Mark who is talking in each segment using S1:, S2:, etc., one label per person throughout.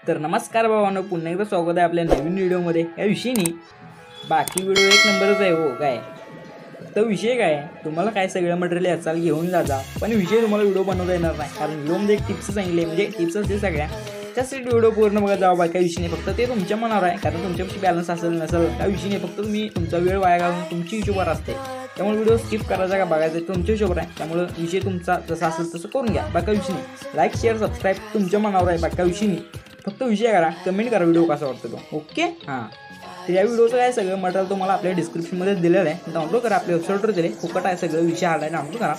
S1: तर नमस्कार भावांनो, पुन्हा एकदा स्वागत आहे आपल्या नवीन व्हिडिओमध्ये। या विषयी बाकी व्हिडिओ एक नंबरच आहे हो। काय तर विषय काय आहे, तुम्हाला काय सगळं मटेरियल याचाल घेऊन जाता, पण विषय तुम्हाला व्हिडिओ बनवता येणार नाही, कारण व्हिडिओमध्ये एक टिप्स सांगितले, म्हणजे टिप्स असते सगळ्या त्यासाठी व्हिडिओ पूर्ण बघा जावा। काय विषय नाही, फक्त ते तुमच्या मनावर आहे, कारण तुमच्यापाशी बॅलन्स असेल नसेल काय विषय नाही, फक्त तुम्ही तुमचा वेळ वाया घालून तुमची हिशोबावर असते, त्यामुळे व्हिडिओ स्किप करायचा का बघायचा तुमच्या हिशोबावर आहे। त्यामुळे विषय तुमचा जसा असेल तसं करून घ्या, बाकी विषय नाही। लाईक शेअर सबस्क्राईब तुमच्या मनावर आहे, बाकी विषय नाही, फक्त विषय करा, कमेंट करा व्हिडिओ कसा वाटतो तो। ओके हां, तर या व्हिडिओचं काय सगळं मटेरियल तुम्हाला आपल्या डिस्क्रिप्शनमध्ये दिलेलं आहे, डाउनलोड करा, आपल्या वेबसाईटवर दिले फुकट आहे सगळं, विषय आला आहे डाउनलोड करा।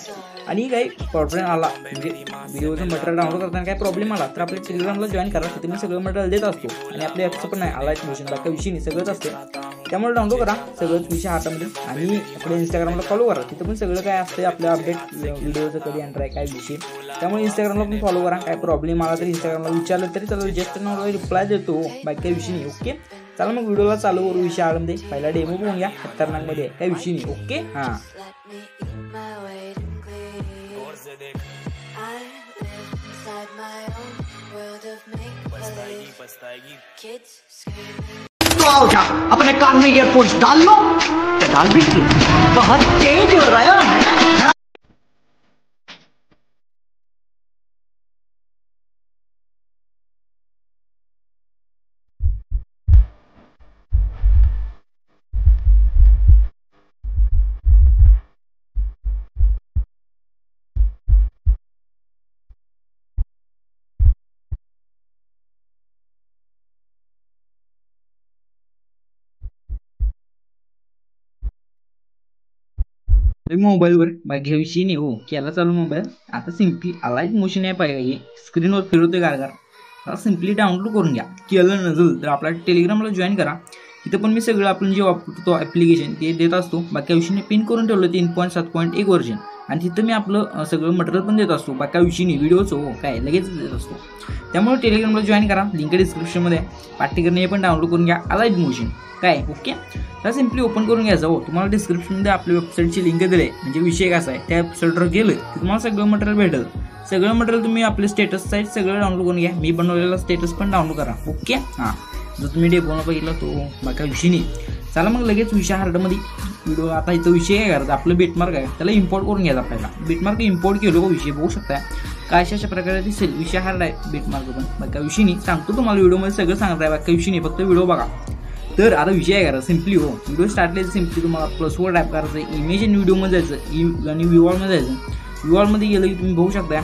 S1: आणि काही प्रॉब्लेम आला म्हणजे व्हिडिओचं मटेरियल डाउनलोड करताना काही प्रॉब्लेम आला तर आपल्या टेलिग्रामला जॉईन करा, तिथे मी सगळं मटेरियल देत असतो, आणि आपल्या ॲपचं पण आहे आला मोशन बाकी विषय नाही, सगळंच असते, त्यामुळे डाउनलोड करा सगळंच विषय हातामध्ये। आणि आपल्या इंस्टाग्रामला फॉलो करा, तिथं पण सगळं काय असतं आपलं अपडेट व्हिडिओचं कधी एंटर आहे काय विषय, त्यामुळे इंस्टाग्रामला पण फॉलो करा। काय प्रॉब्लेम आला तरी इंस्टाग्रामला विचारलं तरी त्याला जस्ट रिप्लाय देतो, बाकी काही विषय नाही। ओके चला मग व्हिडिओला चालू करू विषय आळमध्ये, पहिला डेमो बघून घ्या खतरनाकमध्ये काय विषय नाही। ओके हां,
S2: अपने कान में ईयरफोन्स डाल लो, डाल भी बहुत तेज हो रहा है।
S1: मोबाईलवर बाकी विषय नाही हो, केला चालू मोबाईल आता सिम्पली अलाइट मोशन ॲप आहे, स्क्रीनवर फिरवतोय गारगार, आता सिम्पली डाउनलोड करून घ्या। केलं नसेल तर आपल्या टेलिग्रामला जॉईन करा, तिथं पण मी सगळं आपण जे वापरतो ॲप्लिकेशन ते देत असतो, बाकी विषयी पिन करून ठेवलं 3.7.1 वर्जन, आणि तिथं मी आपलं सगळं मटेरियल पण देत असतो, बाकी विषयी व्हिडिओचं हो काय लगेच देत असतो, त्यामुळे टेलिग्रामला जॉईन करा, लिंक डिस्क्रिप्शनमध्ये आहे, पाठीकरणे पण डाउनलोड करून घ्या अलाइट मोशन काय। ओके तर सिम्पली ओपन करून घ्यायचं हो, तुम्हाला डिस्क्रिप्शनमध्ये आपल्या वेबसाईटची लिंक दिली आहे, म्हणजे विषय कसा आहे त्या वेबसाईटवर गेलं की तुम्हाला सगळं मटेरियल भेटेल, सगळं मटेरियल तुम्ही आपले स्टेटस साईट सगळं डाउनलोड करून घ्या, मी बनवलेला स्टेटस पण डाउनलोड करा। ओके हां, जर तुम्ही डेमो बघितला तो बाकी विषय नाही। चला मग लगेच विषय हार्डमध्ये व्हिडिओ, आता इथं विषय काय करायचा, आपलं बेटमार्क आहे त्याला इम्पोर्ट करून घ्यायचा आपल्याला, बेटमार्क इम्पोर्ट केलो विषय बघू शकता काय अशा प्रकारे दिसेल, विषय हार्ड आहे बेटमार्क पण बाकी विषय नाही, सांगतो तुम्हाला व्हिडिओमध्ये सगळं सांगत आहे, बाकी विषय नाही, फक्त व्हिडिओ बघा। तर आता विषय आहे करा सिम्पली हो, व्हिडिओ स्टार्टला सिम्पली तुम्हाला प्लसवर टाईप करायचं, इमेज इन व्हिडिओमध्ये जायचं आणि व्ह्यूवॉलमध्ये जायचं, व्ह्यूवॉलमध्ये गेलं की तुम्ही बघू शकता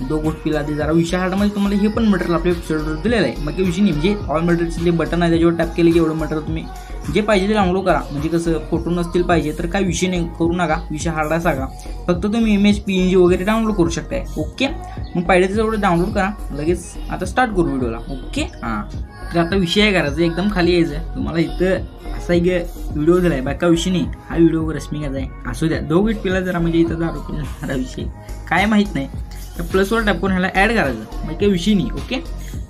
S1: दो गोष्टीला ते जरा विषय हार्डमध्ये तुम्हाला हे पण मटेरियल आपल्या वेबसाईटवर दिलेलं आहे, बाकी विषय नाही, म्हणजे ऑल मटेरियलचे बटन आहे त्याच्यावर टॅप केले की एवढं मटेरियल तुम्ही जे पाहिजे ते डाउनलोड करा, म्हणजे कसं फोटो नसतील पाहिजे तर काय विषय नाही करू नका, विषय हार्ड सांगा, फक्त तुम्ही इमेज PNG वगैरे डाउनलोड करू शकताय। ओके मग पाहिजे तेवढं डाउनलोड करा, लगेच आता स्टार्ट करू व्हिडिओला। ओके हां, तर आता विषय करायचं एकदम खाली यायचं, तुम्हाला इथं असा एक व्हिडिओ दिला आहे, बाका विषय नाही, हा व्हिडिओ रश्मिकाचा आहे, असू द्या दोघीट पिला जरा, म्हणजे इथं 10 रुपये विषय काय माहीत नाही, तर प्लसवर टॅप करून ह्याला ॲड करायचं, मग काही विषय नाही। ओके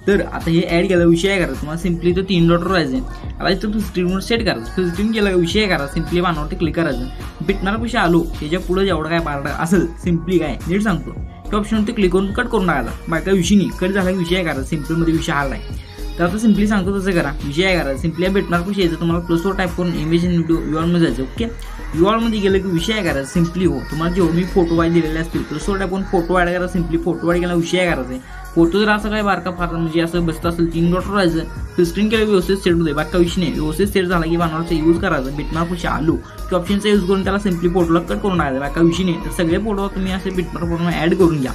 S1: तर आता हे ॲड केलं विषय आहे करायचं, तुम्हाला सिम्पली तो 3 डॉट राहायचं, आता इथं स्क्रीनवर सेट करायचं, स्क्रीन केलं का विषय करा, सिम्पली बाणावरती क्लिक करायचं, बिटमार्क पैसे आलो त्याच्या पुढे जेवढं काय पार्ट असेल सिम्पली काय नीट सांगतो त्या ऑप्शनवरती क्लिक करून कट करून टाकायला, बाकी विषय नाही, कट झाला विषय करायचा, सिम्पलीमध्ये विषय आला आहे, तर आता सिम्पली सांगतो तसं करा, विषय करा सिम्पली बिटमार्क पैसे यायचं, तुम्हाला प्लसवर टाईप करून इमेज इन व्हिडिओ व्ह्यूवॉलमध्ये जायचं। ओके व्ह्यूवॉलमध्ये गेलं की विषय करायचा सिम्पली हो, तुम्हाला जेव्हा मी फोटो वाईट दिलेले असतील प्लसवर टाईप करून फोटो ॲड करा, सिम्पली फोटो ॲड केला विषय करायचा आहे, फोटो जर असं काय बारका फार म्हणजे असं बसत असेल 3 डॉट राहायचं, फिल स्क्रीन केलं व्यवस्थित सेट होते, बाकी विषय नाही, व्यवस्थित सेट झाला की बाणावरचा यूज करायचं, बिटमार्क पैसे आलो की ऑप्शनचा यूज करून त्याला सिम्पली फोटोला कट करून टाकायचं, बाकी विषय नाही, तर सगळे फोटो तुम्ही असे बिटमार्क फोटो ॲड करून घ्या,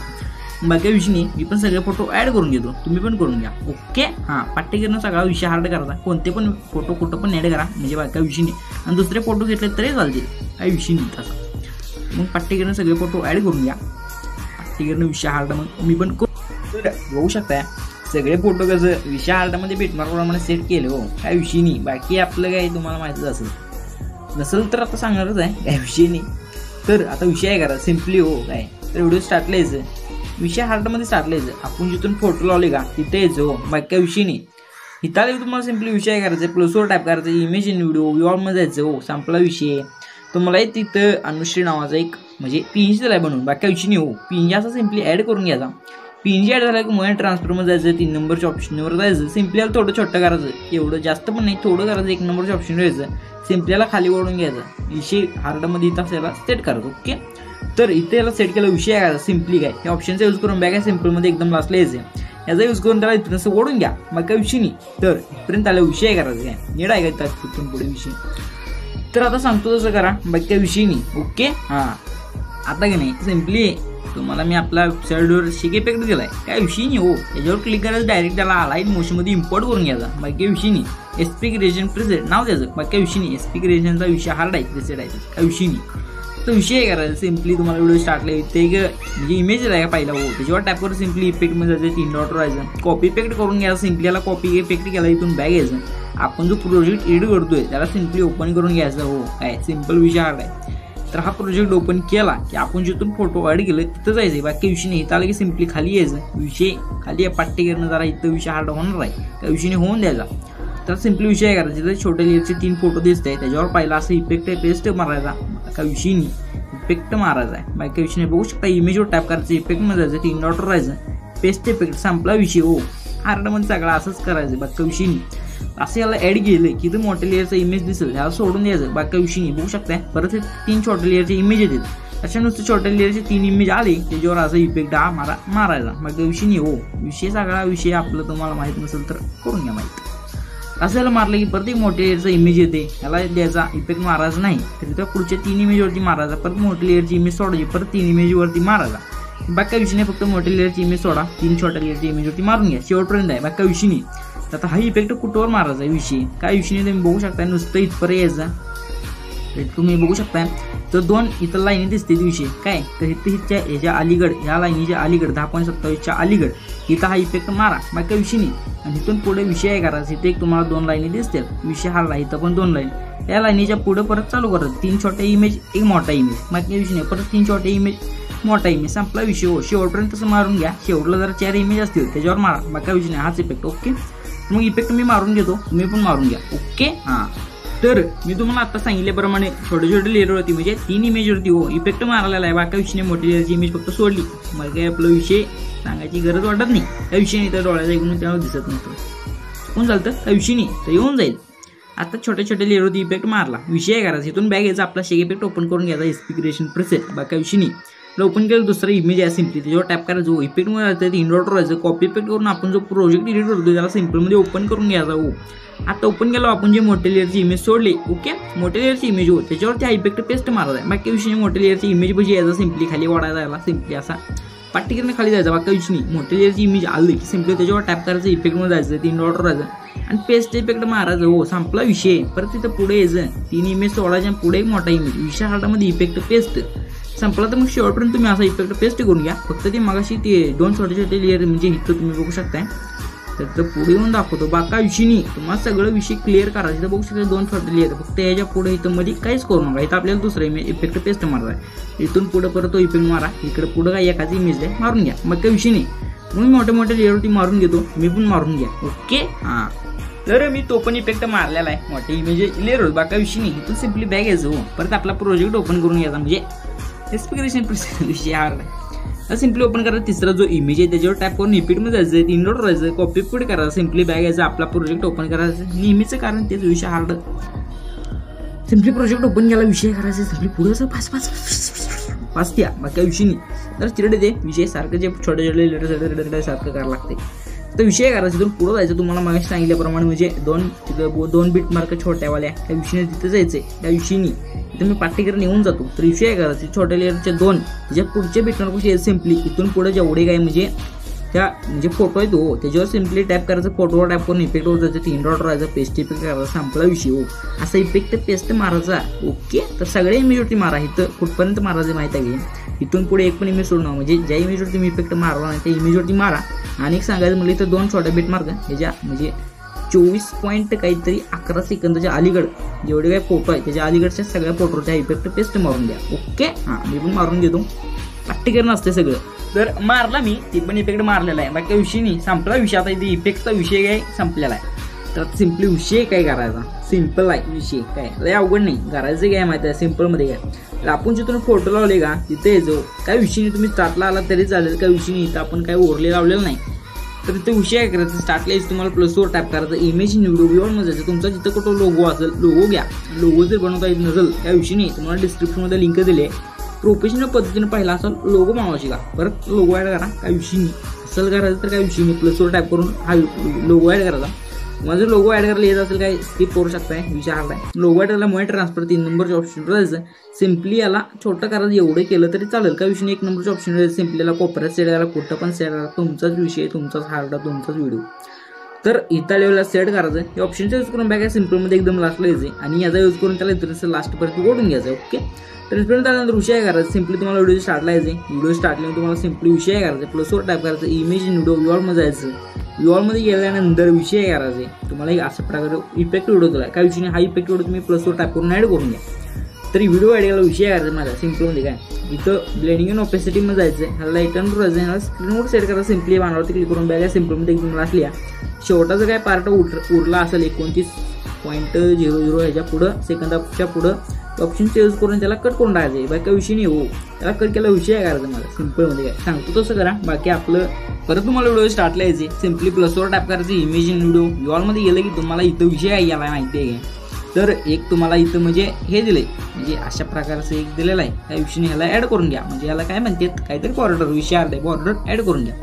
S1: बाकी विषय नाही, मी पण सगळे फोटो ॲड करून घेतो, तुम्ही पण करून घ्या। ओके हां, पाठ्यकरण सगळा विषय हार्ड करायचा, कोणते पण फोटो कुठं पण ॲड करा, म्हणजे बाकी विषय नाही, आणि दुसरे फोटो घेतले तरी चालतील, काही विषय नाही तसा, मग पाठ्यकरण सगळे फोटो ॲड करून घ्या, पाठ्यकरण विषय हार्ड मग मी पण बघू शकता सगळे फोटो कसं विषय हार्डमध्ये बेटमार्कप्रमाणे सेट केले हो, काय विषय नाही, बाकी आपलं काय तुम्हाला माहितीच असेल, नसेल तर आता सांगणारच आहे काय विषय नाही। तर आता विषय करा सिम्पली हो काय, तर व्हिडिओ स्टार्टला यायचं, विषय हार्डमध्ये स्टार्टला यायचं, आपण जिथून फोटो लावले का तिथे यायचं हो, बाकी काय विषय नाही, इथं तुम्हाला सिम्पली विषय करायचा, प्लसवर टाईप करायचं, इमेज इन व्हिडिओ व्ह्यूवॉलमध्ये जायचं हो, संपला विषय, तुम्हाला तिथं अनुश्री नावाचा एक म्हणजे PNG दिलाय बनवून, बाकी विषय नाही हो, PNG असा सिम्पली ॲड करून घ्यायचा, PNG ॲड झाला की मोबाईल ट्रान्सफरमध्ये जायचं, 3 नंबरच्या ऑप्शनवर जायचं, सिम्पली याला थोडं छोटं करायचं, एवढं जास्त पण नाही, थोडं करायचं, 1 नंबरच्या ऑप्शनवर यायचं, सिम्पली याला खाली ओढून घ्यायचं, विषय हार्डमध्ये इथं याला सेट करायचं. ओके, तर इथे याला सेट केला विषय आहे का सिम्पली काय हे ऑप्शनचा यूज करून बॅग आहे सिम्पलमध्ये एकदम लास्टला यायचं, याचा यूज करून त्याला इथून असं ओढून घ्या, मग काय विषय नाही. तर इथपर्यंत त्याला विषय करायचा काय नीड आहे का तिथून पुढे विषय. तर आता सांगतो तसं करा, बाकी काय विषय नाही. ओके, हां आता की नाही सिम्पली तुम्हाला मी आपला वेबसाईटवर शेक इफेक्ट दिलाय, काय विषय नाही हो, याच्यावर क्लिक करायचं, डायरेक्ट त्याला अलाइट मोशनमध्ये इम्पोर्ट करून घ्यायचा, बाकी काय विषय नाही. SP क्रिएशन प्रिसेट नाव द्यायचं, बाकी काय विषय नाही. SP क्रिएशनचा विषय हार्ड आहे, प्रिसेट आहे, काय विषय नाही. तो विषय करायचा सिम्पली तुम्हाला व्हिडिओ स्टार्टला ते म्हणजे इमेज आहे का पहिला हो, त्याच्यावर टॅपवर सिम्पली इफेक्टमध्ये जायचं, 3 डॉट राहायचं, कॉपी इफेक्ट करून घ्यायचं, सिम्पली याला कॉपी इफेक्ट केला, इथून बॅग घ्यायचं, आपण जो प्रोजेक्ट एडिट करतोय त्याला सिम्पली ओपन करून घ्यायचा हो, काय सिम्पल विषय हार्ड आहे. तर हा प्रोजेक्ट ओपन केला की आपण जिथून फोटो ॲड केलं तिथं जायचं, बाकी विषय नाही. इथं आलं की सिम्पली खाली यायचं, विषय खाली पाट्टी करणं जरा इथं विषय हार्ड होणार आहे, त्या विषयाने होऊन द्यायचा. तर सिम्पली विषय करायचा, तिथे छोट्या लेअरचे 3 फोटो दिसत आहे, त्याच्यावर पहिला असं इफेक्ट पेस्ट मारायचा, का विषय नाही, इफेक्ट मारायचा आहे, बाकी विषय नाही. बघू शकता इमेजवर टॅप करायचं, इफेक्टमध्ये जायचं, 3 डॉट राहायचं, पेस्ट इफेक्ट, संपला विषय हो. हार्डमध्ये सगळं असंच करायचं, बाकी विषय नाही. असं याला ॲड केलं की इथं मोठ्या लेअरचा इमेज दिसेल, ह्याला सोडून द्यायचं, बाकी विषय नाही. बघू शकता परत 3 छोट्या लेअरचे इमेज येतात, अशा नुसतं छोट्या लेअरचे 3 इमेज आले त्याच्यावर असं इफेक्ट हा मारायचा, बाकी विषय नाही हो. विषय सगळा विषय आपलं तुम्हाला माहीत नसेल तर करून घ्या माहीत. असं याला मारलं की प्रत्येक मोठ्या लेअरचा इमेज येते, याला द्यायचा, इफेक्ट मारायचा नाही, तर त्या पुढच्या 3 इमेजवरती मारायचा, परत मोठ्या लेअरची इमेज सोडायची, परत 3 इमेजवरती मारायचा, बाकी विषय नाही. फक्त मोठ्या लेअरची इमेज सोडा, 3 छोट्या लेअरची इमेजवरती मारून घ्या, शेवटपर्यंत आहे, बाकी विषय नाही. तर आता हा इफेक्ट कुठवर मारायचा आहे विषय, काय विषय नाही. तुम्ही बघू शकता नुसतं इथपर्यंत यायचा, तुम्ही बघू शकता तर 2 इथं लाईनी दिसते विषय काय, तर इथं ह्याच्या अलीगड, ह्या लाईनीच्या अलीगड 10.27च्या अलीगड इथं हा इफेक्ट मारा, बाकी विषय नाही. आणि इथून पुढे विषय आहे करायचा, इथे एक तुम्हाला 2 लाईनी दिसतील, विषय हारला, इथं पण 2 लाईन, या लाईनीच्या पुढे परत चालू करायचं, 3 छोट्या इमेज, 1 मोठा इमेज, बाकी विषय नाही. परत 3 छोट्या इमेज, मोठा इमेज, संपला विषय हो. शेवटपर्यंत तसं मारून घ्या, शेवटला जर 4 इमेज असतील त्याच्यावर मारा, बाकी विषय नाही, हाच इफेक्ट. ओके, मग इफेक्ट मी मारून घेतो, तुम्ही पण मारून घ्या. ओके, हां तर मी तुम्हाला आता सांगितल्याप्रमाणे छोटे छोटे लेअरवरती म्हणजे 3 इमेजवरती हो इफेक्ट मारलेला आहे, बाकी विषय मोठी लेअरची इमेज फक्त सोडली, मला काही आपला विषय सांगायची गरज वाटत नाही, त्या विषय नाही. तर डोळ्याचा ऐकून त्यावर दिसत नसतं, कोण चालतं त्या विषय नाही, तर येऊन जाईल. आता छोट्या छोट्या लेअरवरती इफेक्ट मारला, विषय करायचा, इथून बॅग यायचा, आपला शेक इफेक्ट ओपन करून घ्यायचा, SP क्रिएशन प्रिसेट, बाकी विषय नाही. ओपन केलं दुसरा इमेज आहे सिम्पली, त्याच्यावर टॅप करायचं हो, इफेक्टमध्ये जायचं, 3 डॉट राहायचं, कॉपी इफेक्ट करून आपण जो प्रोजेक्ट एडिट करतो त्याला सिम्पलमध्ये ओपन करून घ्यायचा हो. आता ओपन केलं आपण जे मोठ्या लेअरची इमेज सोडली, ओके, मोठ्या लेअरची इमेज हो, त्याच्यावरती हा इफेक्ट पेस्ट मारायचा आहे, बाकी विषय मोठ्या लेअरची इमेज पाशी यायचा, सिम्पली खाली वाढायला यायला, सिम्पली असा पाट्टी करून खाली जायचा, बाकी विषय नाही. मोठ्या लेअरची इमेज आली की सिम्पली त्याच्यावर टॅप करायचं, इफेक्टमध्ये जायचं, 3 डॉट राहायचं आणि पेस्ट इफेक्ट मारायचं हो, संपला विषय. परत तिथं पुढे यायचं, 3 इमेज सोडायचे आणि पुढे एक मोठा इमेज, विषय हार्डामध्ये इफेक्ट पेस्ट संपला. तर मग शेवटपर्यंत तुम्ही असा इफेक्ट पेस्ट करून घ्या, फक्त ते मगाशी ते 2 छोटे छोटे लेअर म्हणजे इथं तुम्ही बघू शकताय, तर पुढे येऊन दाखवतो, बाका विषय नाही. तुम्हाला सगळं विषय क्लिअर करायचं, तर बघू शकता 2 छोटे लेअर, फक्त याच्या पुढे इथं मध्ये काहीच करू नका, इथं आपल्याला दुसरा इमेज इफेक्ट पेस्ट मारला आहे, इथून पुढे परत तो इफेक्ट मारा, इकडे पुढे काही एकाच इमेज आहे मारून घ्या, मग काही विषय नाही. मग मोठ्या मोठ्या लेअरवरती मारून घेतो, मी पण मारून घ्या. ओके, हां तर मी तो पण इफेक्ट मारलेला आहे, मोठे इमेज लेअरवर, बाका विषय नाही. इथून सिम्पली बॅग यायचं हो, परत आपला प्रोजेक्ट ओपन करून घ्यायचा, म्हणजे SP क्रिएशन प्रिसेट विषय हार्ड आहे. सिम्पली ओपन करायचा, तिसरा जो इमेज आहे त्याच्यावर टॅप करून इफेक्टमध्ये जायचं, 3 डॉट राहायचं, कॉपी पेस्ट करायचं, सिम्पली बॅग यायचं, आपला प्रोजेक्ट ओपन करायचं, नेहमीचं कारण तेच विषय हार्ड. सिम्पली प्रोजेक्ट ओपन केला, विषय करायचा, सिम्पली पुढे असं पाच द्या, बाकी विषय नाही. तर तिकडे ते विषय सारखं जे छोटे छोटे लेटर सारखं करायला लागते, तर विषय करायचा, तिथून पुढं जायचं. तुम्हाला मागे सांगितल्याप्रमाणे म्हणजे 2 बीट मार्क छोट्यावाल्या त्या विषयाने तिथं जायचं, त्या विषयी इथं मी पाठ्यक्रम येऊन जातो. तर विषय करायचे छोट्या लेअरचे 2 ज्या पुढच्या बीट मार्क सिम्पली इथून पुढे जेवढे काय म्हणजे त्या म्हणजे फोटो आहे तो त्याच्यावर सिम्पली टॅप करायचं, फोटोवर टॅप करून इफेक्टवर जायचं, 3 डॉट राहायचं, पेस्ट इफेक्ट करायचा, संपला विषय हो. असा इफेक्ट पेस्ट मारायचा. ओके, तर सगळ्या इमेजवरती मारा, इथं कुठपर्यंत मारायचं माहीत आहे, इथून पुढे एक पण इमेज सोडणार, म्हणजे ज्या इमेजवरती तुम्ही इफेक्ट मारला नाही त्या इमेजवरती मारा. आणि एक सांगायचं म्हणजे इथं 2 छोट्या बीट मार्क ह्याच्या म्हणजे 24 पॉईंट काहीतरी 11 सेकंदाच्या अलीगड जेवढे काही फोटो आहे त्याच्या अलीकडच्या सगळ्या फोटोच्या इफेक्ट पेस्ट मारून द्या. ओके, हां मी पण मारून घेतो, पाठ्यक्रम असते सगळं. तर मारला मी, ती पण इफेक्ट मारलेला आहे, बाकी विषय नाही, संपला विषय. आता इथे इफेक्टचा विषय काय संपलेला आहे. तर सिम्पली विषय काय करायचा, सिम्पल आहे विषय, काय लय अवघड नाही, करायचं काय माहिती आहे सिम्पलमध्ये काय. तर आपण जिथून फोटो लावले का तिथे यायचो, काय विषय नाही, तुम्ही स्टार्टला आला तरी चालेल, काय विषय नाही, इथं आपण काय ओरले लावलेलं नाही. तर ते विषय काय करायचं, स्टार्टला यायचं तुम्हाला प्लसवर टॅप करायचं, इमेज व्हिडिओ व्ह्यूअरमध्ये जायचं, तुमचा जिथं कुठं लोगो असेल लोगो घ्या, लोगो जर बनवता येत नसेल काय विषय नाही, तुम्हाला डिस्क्रिप्शनमध्ये लिंक दिली आहे, प्रोफेशनल पद्धतीने पहिला असेल लोगो बनवायची का, परत लोगो ॲड करा, काय विषय नाही, असेल करायचं तर काय विषय नाही, प्लसवर टॅप करून हा लोगो ॲड करायचा. माझं लोगो ॲड करायला येत असेल काय स्किप करू शकताय, विषय हरलाय. लोगो ॲड करायला मोबाईल ट्रान्सफर 3 नंबरच्या ऑप्शनवर जायचं, सिम्पली याला छोटं करायचं, एवढं केलं तरी चालेल, काय विषय नाही, 1 नंबरच्या ऑप्शनवर सिम्पली याला कोपऱ्यात सेट करायला, कुठं पण सेट करा, तुमचाच विषय, तुमचाच हार्डा, तुमचाच व्हिडिओ. तर इथं लेवलला सेट करायचं, हे ऑप्शनचा यूज करून बॅक सिम्पलमध्ये एकदम लास्टला यायचं आणि याचा यूज करून त्याला इथं लास्टपर्यंत ओढून घ्यायचं. ओके, तर इथपर्यंत त्यानंतर विषय करायचं, सिम्पली तुम्हाला व्हिडिओ स्टार्टला यायचे, व्हिडिओ स्टार्टला तुम्हाला सिम्पली विषय करायचं, प्लसवर टाईप करायचं, इमेज व्हिडिओ व्ह्यूअरमध्ये जायचं, व्ह्यूअरमध्ये गेल्यानंतर विषय करायचे, तुम्हाला एक अशा प्रकारे इफेक्ट व्हिडिओ दिला, काय विषय नाही, हा इफेक्ट व्हिडिओ तुम्ही प्लसवर टाईप करून ॲड करून घ्या. तरी व्हिडिओ ॲड केला विषय करायचा माझा सिम्पलमध्ये काय, इथं ब्लेंडिंग अँड ओपेसिटीमध्ये जायचं, ह्याला रिटर्न करायचं, ह्याला स्क्रीनवर सेट करायचं, सिम्पली बाणावरती क्लिक करून बॅग सिम्पलमध्ये एकदम लास्ट लिहा, शेवटाचा काय पार्ट उरला असेल 29.00 ह्याच्या पुढं सेकंदाच्या पुढं ऑप्शनचा यूज करून त्याला कट करून टाकायचं, बाकी काय विषय नाही हो, त्याला कट केला विषय करायचा मला सिम्पलमध्ये काय सांगतो तसं करा. बाकी आपलं परत तुम्हाला व्हिडिओ स्टार्टला यायचे, सिम्पली प्लसवर टॅप करायचं, इमेज इन व्हिडिओ व्ह्यूअरमध्ये गेलं की तुम्हाला इथं विषय आहे याला माहिती आहे काय, तर एक तुम्हाला इथं म्हणजे हे दिलंय, म्हणजे अशा प्रकारचं एक दिलेलं आहे, त्या विषयी ह्याला ॲड करून घ्या, म्हणजे याला काय म्हणतात काहीतरी बॉर्डर विषय अर्धा बॉर्डर ॲड करून घ्या,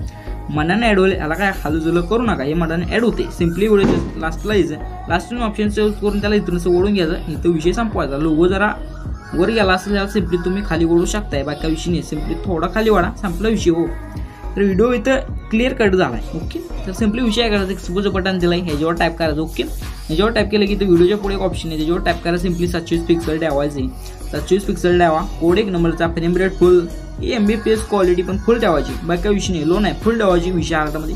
S1: मनाने ॲड होईल, याला काय हालूजुलं करू नका, हे मनाने ॲड होते. सिम्पली व्हिडिओ लास्टला यायचं, लास्ट ऑप्शनचा यूज करून त्याला इथून असं ओढून घ्यायचं, इथं विषय संपवायचा, लोगो जरा वर गेला असेल त्याला सिम्पली तुम्ही खाली ओढू शकताय, बाकी विषय नाही, सिम्पली थोडा खाली वाढा, संपला विषय हो. तर व्हिडिओ इथं क्लिअर कट झाला आहे. ओके, तर सिम्पली विषय करायचं, एक्सपोजचं बटन दिलं आहे, ह्याच्यावर टाईप करायचं. ओके, ह्याच्यावर टाईप केलं की तर व्हिडिओच्या पुढे एक ऑप्शन आहे, त्याच्यावर टाईप करायचं, सिम्पली 720 पिक्सल ठेवायचे, 720 पिक्सल ठेवा, कोड 1 नंबरचा, फ्रेम रेट फुल, MBPS क्वालिटी पण फुल ठेवायची, बाकी विषय नाही, लो नाही फुल ठेवायची, विषय आर्टमध्ये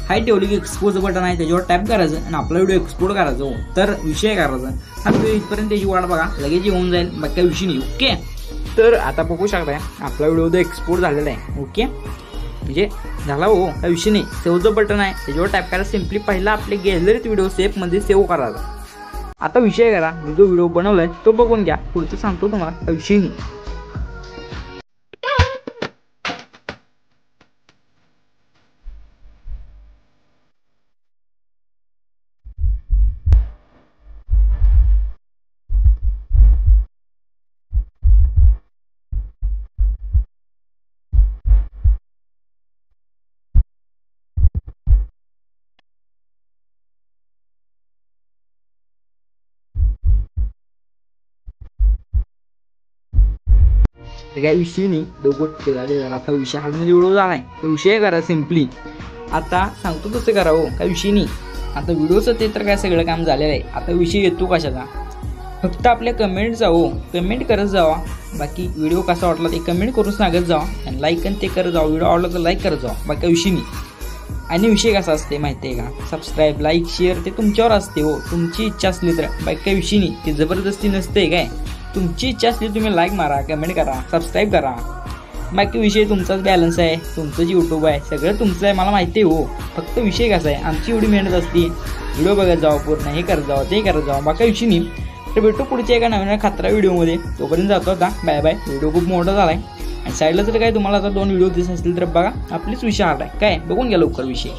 S1: हाय ठेवली की एक्सपोजचं बटन आहे त्याच्यावर टाईप करायचं आणि आपला व्हिडिओ एक्सपोर्ट करायचा हो. तर विषय करायचा, हा व्हिडिओ इथपर्यंत त्याची वाट बघा, लगेच येऊन जाईल, बाकी विषय नाही. ओके, तर आता बघू शकताय आपला व्हिडिओ एक्सपोर्ट झालेला आहे. ओके, म्हणजे झाला हो, काय विषय नाही, सेव्हचं बटन आहे त्याच्यावर टाईप करा, सिम्पली पहिला आपले गॅलरीत व्हिडिओ सेफमध्ये सेव्ह करायचा. आता विषय करा, जो व्हिडिओ बनवलाय तो बघून घ्या, पुढचं सांगतो तुम्हाला, काय विषय नाही. तर काय विषय नाही, दोघं आता विषय हा व्हिडिओ झालाय, तो विषय करा सिम्पली. आता सांगतो तसं करा हो, काय विषय नाही. आता व्हिडिओचं ते तर काय सगळं काम झालेलं आहे, आता विषय येतो कशाचा, फक्त आपल्या कमेंट जाओ, कमेंट करत जावा, बाकी व्हिडिओ कसा वाटला ते कमेंट करून सांगत जावा आणि लाईक आणि ते करत जावा, व्हिडिओ आवडला तर लाईक करत जावा, बाकी विषय नाही. आणि विषय कसा असते माहिती आहे का, सबस्क्राईब लाईक शेअर ते तुमच्यावर असते हो, तुमची इच्छा असली तर, बाकी काही विषय नाही, ते जबरदस्ती नसते काय, तुमची इच्छा असली तुम्ही लाईक मारा, कमेंट करा, सबस्क्राईब करा, बाकी विषय तुमचाच बॅलन्स आहे, तुमचंच यूट्यूब आहे, सगळं तुमचं आहे, मला माहिती आहे हो. फक्त विषय कसा आहे, आमची एवढी मेहनत असते, व्हिडिओ बघत जावं, पूर्ण हे करत जावं, ते करत जावं, बाकी विषय नाही. तर भेटू पुढच्या एका नवीन खतरा व्हिडिओमध्ये, तोपर्यंत जातो आता, बाय बाय. व्हिडिओ खूप मोठा झाला आहे आणि साईडला जर काय तुम्हाला आता 2 व्हिडिओ दिसत असतील तर बघा, आपलीच विषय आला आहे, काय बघून घ्या लवकर विषय.